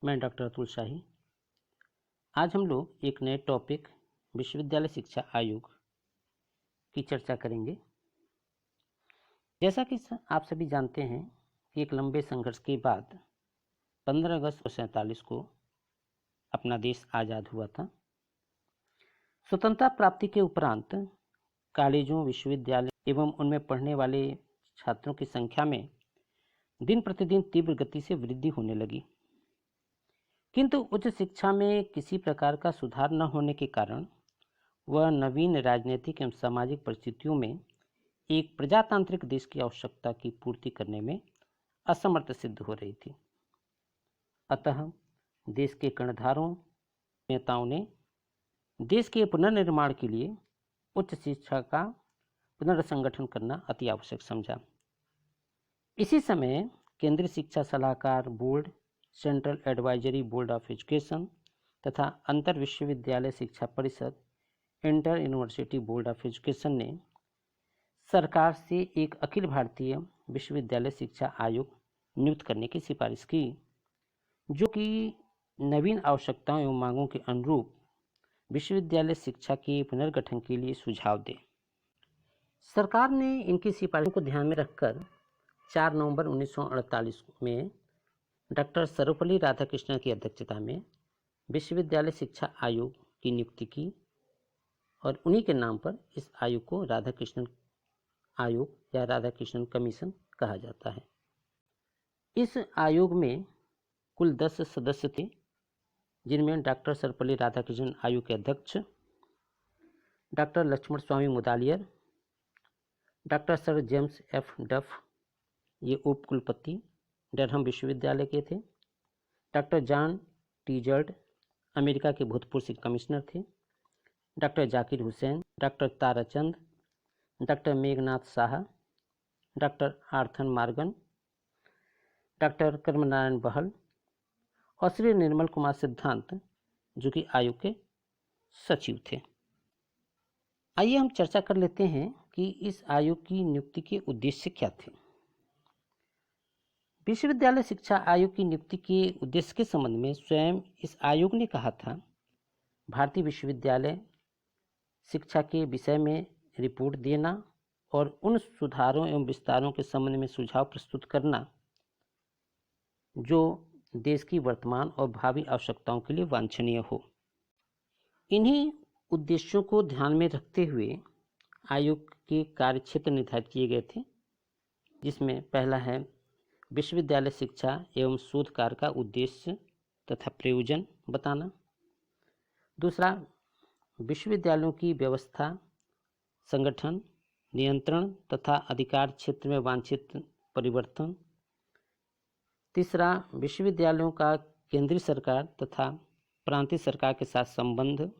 मैं डॉक्टर अतुल शाही। आज हम लोग एक नए टॉपिक विश्वविद्यालय शिक्षा आयोग की चर्चा करेंगे। जैसा कि आप सभी जानते हैं कि एक लंबे संघर्ष के बाद 15 अगस्त 1947 को अपना देश आज़ाद हुआ था। स्वतंत्रता प्राप्ति के उपरांत कॉलेजों, विश्वविद्यालय एवं उनमें पढ़ने वाले छात्रों की संख्या में दिन प्रतिदिन तीव्र गति से वृद्धि होने लगी, किंतु उच्च शिक्षा में किसी प्रकार का सुधार न होने के कारण वह नवीन राजनीतिक एवं सामाजिक परिस्थितियों में एक प्रजातांत्रिक देश की आवश्यकता की पूर्ति करने में असमर्थ सिद्ध हो रही थी। अतः देश के कर्णधारों नेताओं ने देश के पुनर्निर्माण के लिए उच्च शिक्षा का पुनर्संगठन करना अति आवश्यक समझा। इसी समय केंद्रीय शिक्षा सलाहकार board, central advisory board of education तथा अंतर विश्वविद्यालय शिक्षा परिषद, inter university board of education ने सरकार से एक अखिल भारतीय विश्वविद्यालय शिक्षा आयोग नियुक्त करने की सिफारिश की, जो कि नवीन आवश्यकताओं एवं मांगों के अनुरूप विश्वविद्यालय शिक्षा के पुनर्गठन के लिए सुझाव दे। सरकार ने इनकी सिफारिशों को ध्यान में रखकर 4 नवंबर 1948 में डॉक्टर सर्वपल्ली राधाकृष्णन की अध्यक्षता में विश्वविद्यालय शिक्षा आयोग की नियुक्ति की और उन्हीं के नाम पर इस आयोग को राधाकृष्णन आयोग या राधाकृष्णन कमीशन कहा जाता है। इस आयोग में कुल 10 सदस्य थे, जिनमें डॉक्टर सर्वपल्ली राधाकृष्णन आयोग के अध्यक्ष doctor Lakshmanaswami Mudaliar, doctor sir James F Duff, ये उप कुलपति डरहम विश्वविद्यालय के थे, डॉक्टर जॉन टीजर्ड अमेरिका के भूतपूर्व शिक्षा कमिश्नर थे, doctor Zakir Hussain, doctor Tarachand, doctor Meghnad Saha, doctor Arthur Morgan, doctor Karmnarayan Bahl और श्री निर्मल कुमार सिद्धांत, जो कि आयोग के सचिव थे। आइए हम चर्चा कर लेते हैं कि इस आयोग की नियुक्ति के उद्देश्य क्या थे। विश्वविद्यालय शिक्षा आयोग की नियुक्ति के उद्देश्य के संबंध में स्वयं इस आयोग ने कहा था, भारतीय विश्वविद्यालय शिक्षा के विषय में रिपोर्ट देना और उन सुधारों एवं विस्तारों के संबंध में सुझाव प्रस्तुत करना जो देश की वर्तमान और भावी आवश्यकताओं के लिए वांछनीय हो। इन्हीं उद्देश्यों को ध्यान में रखते हुए आयोग के कार्यक्षेत्र निर्धारित किए गए थे, जिसमें पहला है विश्वविद्यालय शिक्षा एवं शोध कार्य का उद्देश्य तथा प्रयोजन बताना। दूसरा, विश्वविद्यालयों की व्यवस्था, संगठन, नियंत्रण तथा अधिकार क्षेत्र में वांछित परिवर्तन। तीसरा, विश्वविद्यालयों का केंद्रीय सरकार तथा प्रांतीय सरकार के साथ संबंध।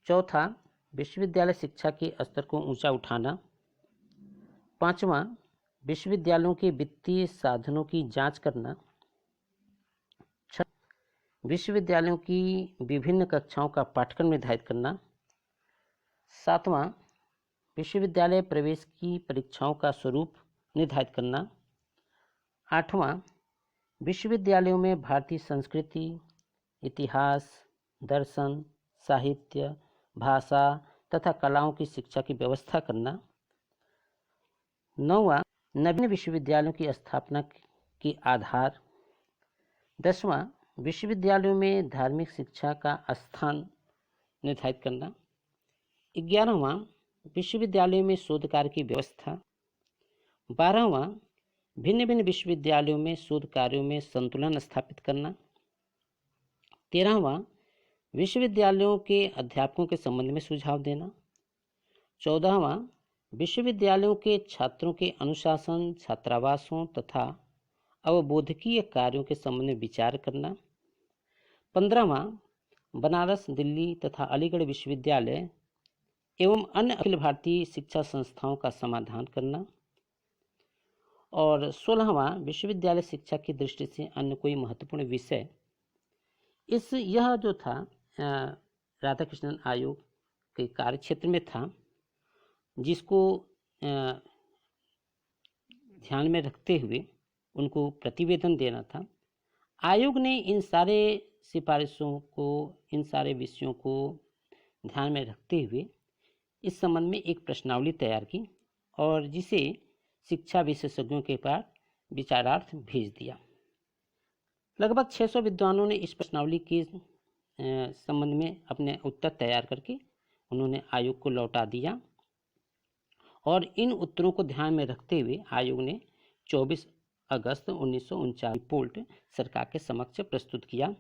चौथा, विश्वविद्यालय शिक्षा के स्तर को ऊंचा उठाना। पांचवा, विश्वविद्यालयों के वित्तीय साधनों की जांच करना। विश्वविद्यालयों की विभिन्न कक्षाओं का पाठ्यक्रम निर्धारित करना। सातवां, विश्वविद्यालय प्रवेश की परीक्षाओं का स्वरूप निर्धारित करना। आठवां, विश्वविद्यालयों में भारतीय संस्कृति, इतिहास, दर्शन, साहित्य, भाषा तथा कलाओं की शिक्षा की व्यवस्था करना। नौवां, नवीन विश्वविद्यालयों की स्थापना के आधार। 10वां, विश्वविद्यालयों में धार्मिक शिक्षा का स्थान निर्धारित करना। 11वां, विश्वविद्यालयों में शोध कार्य की व्यवस्था। 12वां, भिन्न भिन्न विश्वविद्यालयों में शोध कार्यों में संतुलन स्थापित करना। 13वां, विश्वविद्यालयों के अध्यापकों के संबंध में सुझाव देना। 14वां, विश्वविद्यालयों के छात्रों के अनुशासन, छात्रावासों तथा अवबोधकीय कार्यों के संबंध में विचार करना। 15वां, बनारस, दिल्ली तथा अलीगढ़ विश्वविद्यालय एवं अन्य अखिल भारतीय शिक्षा संस्थाओं का समाधान करना। और 16वां, विश्वविद्यालय शिक्षा की दृष्टि से अन्य कोई महत्वपूर्ण विषय। यह जो था राधाकृष्णन आयोग के कार्यक्षेत्र में था, जिसको ध्यान में रखते हुए उनको प्रतिवेदन देना था। आयोग ने इन सारे सिफारिशों को, इन सारे विषयों को ध्यान में रखते हुए इस संबंध में एक प्रश्नावली तैयार की और जिसे शिक्षा विशेषज्ञों के पास विचारार्थ भेज दिया। लगभग 600 विद्वानों ने इस प्रश्नावली के संबंध में अपने उत्तर तैयार करके उन्होंने आयोग को लौटा दिया और इन उत्तरों को ध्यान में रखते हुए आयोग ने 24 अगस्त 1949 रिपोर्ट सरकार के समक्ष प्रस्तुत किया।